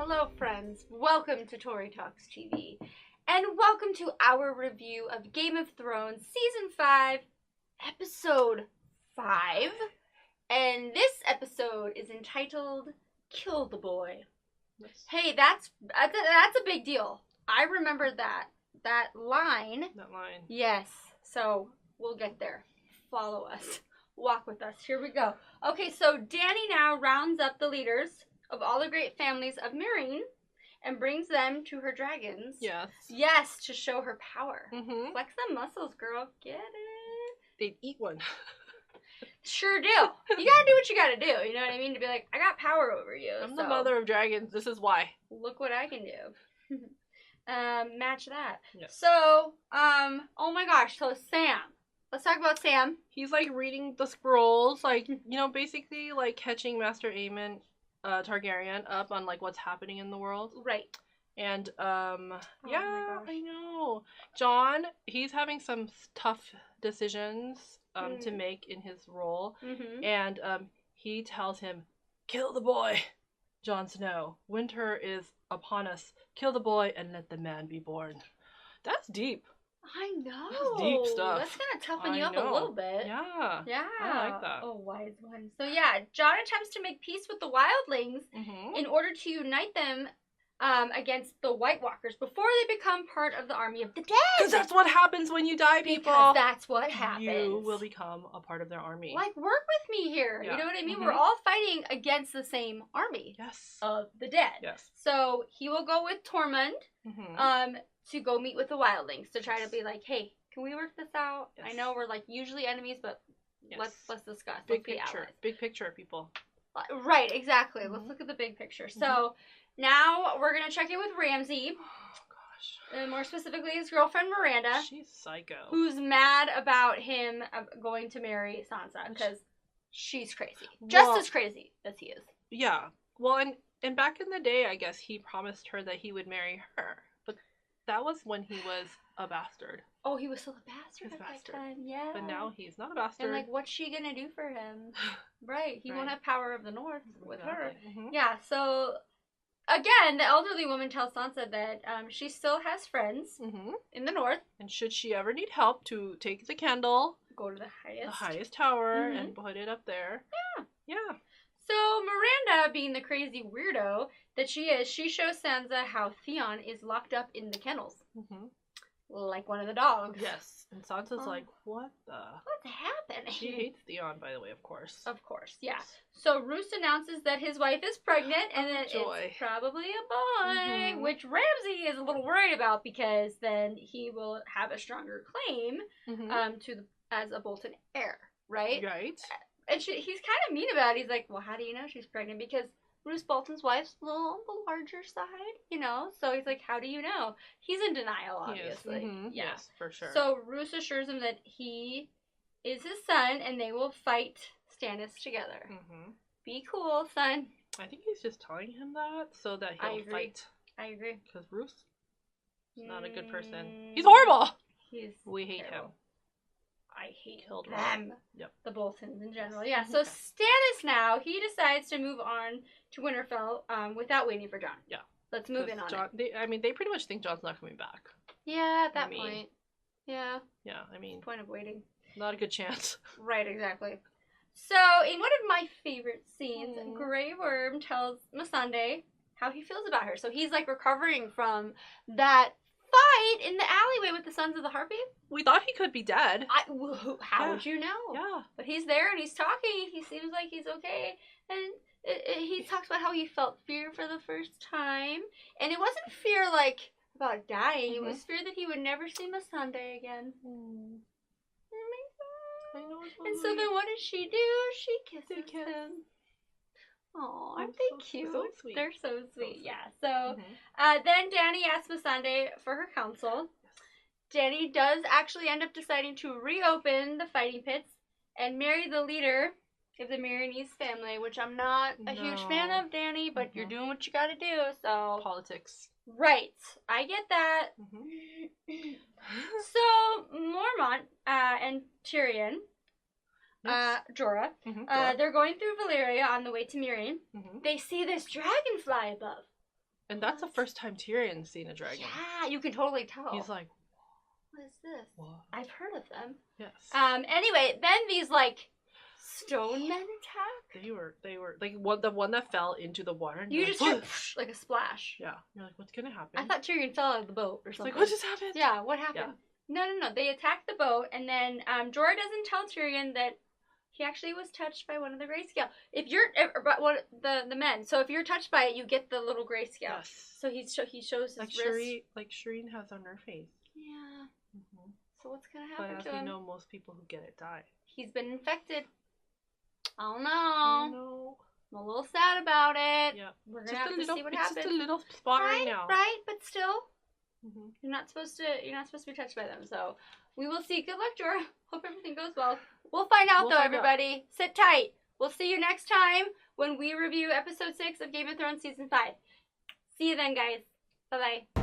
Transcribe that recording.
Hello friends, welcome to Tori Talks TV, and welcome to our review of Game of Thrones Season 5, Episode 5, and this episode is entitled, Kill the Boy. Yes. Hey, that's a big deal. I remember that line. That line. Yes, so we'll get there. Follow us. Walk with us. Here we go. Okay, so Dany now rounds up the leaders of all the great families of Meereen and brings them to her dragons. Yes. Yes, to show her power. Mm-hmm. Flex them muscles, girl. Get it? They'd eat one. Sure do. You gotta do what you gotta do. You know what I mean? To be like, I got power over you. I'm the mother of dragons. This is why. Look what I can do. Match that. Yes. So, oh my gosh. So Sam. Let's talk about Sam. He's like reading the scrolls, like, basically like catching Master Aemon Targaryen up on like what's happening in the world. Right. And yeah, I know. Jon, he's having some tough decisions to make in his role. Mm-hmm. And he tells him, "Kill the boy, Jon Snow. Winter is upon us. Kill the boy and let the man be born." That's deep. I know. That's deep stuff. That's gonna toughen you up a little bit. Yeah. Yeah. I like that. Oh, wise one. So yeah, Jon attempts to make peace with the wildlings in order to unite them against the White Walkers before they become part of the army of the dead. Because that's what happens when you die, people. Because that's what happens. You will become a part of their army. Like, work with me here. Yeah. You know what I mean? We're all fighting against the same army. Yes. Of the dead. Yes. So he will go with Tormund. To go meet with the wildlings to try to be like, hey, can we work this out? Yes. I know we're like usually enemies, but let's discuss. Big picture. Big picture, people. Right, exactly. Let's look at the big picture. So now we're gonna check in with Ramsay. Oh gosh. And more specifically, his girlfriend Miranda. She's psycho. Who's mad about him going to marry Sansa because she's crazy, just as crazy as he is. Yeah. Well, and back in the day, I guess he promised her that he would marry her. That was when he was a bastard. Oh, he was still a bastard at that time, yeah. But now he's not a bastard. And, like, what's she gonna do for him? Right, he won't have power of the North with her. Yeah, so, again, the elderly woman tells Sansa that she still has friends in the North. And should she ever need help to take the candle, go to the highest tower and put it up there. Yeah. Yeah. So Miranda, being the crazy weirdo that she is, she shows Sansa how Theon is locked up in the kennels. Like one of the dogs. Yes. And Sansa's like, what the? What's happening? She hates Theon, by the way, of course. Of course, yeah. So Roose announces that his wife is pregnant and that it's probably a boy, which Ramsay is a little worried about because then he will have a stronger claim as a Bolton heir, right? Right. And he's kind of mean about it. He's like, well, how do you know she's pregnant? Because Roose Bolton's wife's a little on the larger side, So he's like, how do you know? He's in denial, obviously. Yeah. Yes, for sure. So Roose assures him that he is his son and they will fight Stannis together. Be cool, son. I think he's just telling him that so that he'll fight. I agree. Because Roose is not a good person. He's horrible! We hate him. I hate them. Yep. The Boltons in general. Yeah, so Stannis now, he decides to move on to Winterfell without waiting for Jon. Yeah. Let's move in on it. They pretty much think Jon's not coming back. Yeah, at that point. Yeah. Yeah, I mean. Point of waiting. Not a good chance. Right, exactly. So, in one of my favorite scenes, Grey Worm tells Missandei how he feels about her. So he's like recovering from that fight in the alleyway with the Sons of the Harpy. We thought he could be dead. How would you know? Yeah. But he's there and he's talking. He seems like he's okay. And he talks about how he felt fear for the first time. And it wasn't fear like about dying. It was fear that he would never see Missandei again. I know. And so then what does she do? She kisses him. Oh, aren't they cute? So sweet. They're so sweet, yeah. So then Dany asks Missandei for her counsel. Dany does actually end up deciding to reopen the fighting pits and marry the leader of the Meereenese family, which I'm not a huge fan of, Dany, but you're doing what you gotta do, so... Politics. Right. I get that. So, Mormont and Tyrion, Jorah, they're going through Valyria on the way to Meereen. They see this dragonfly above. And that's the first time Tyrion's seen a dragon. Yeah, you can totally tell. He's like, what is this? what? I've heard of them. Yes. Anyway, then these like stone men attack. They were like the one that fell into the water. And You you're just like, heard like a splash. yeah. You're like, what's gonna happen? I thought Tyrion fell out of the boat or It's something. like, what just happened? Yeah, what happened? No. They attacked the boat, and then Jorah doesn't tell Tyrion that he actually was touched by one of the grayscale. If you're the men, so if you're touched by it, you get the little grayscale. Yes. So he shows his like wrist. Shireen has on her face. Yeah. Mm-hmm. So what's gonna happen But to as we him? know, most people who get it die. He's been infected. Oh no. Oh no. I'm a little sad about it. Yeah. We're gonna have to see what happens. It's just a little spot right now. Right, but still, Mm-hmm. you're not supposed to be touched by them. So we will see. Good luck, Jorah. Hope everything goes well. We'll find out though, everybody. Sit tight. We'll see you next time when we review episode 6 of Game of Thrones season 5. See you then, guys. Bye bye.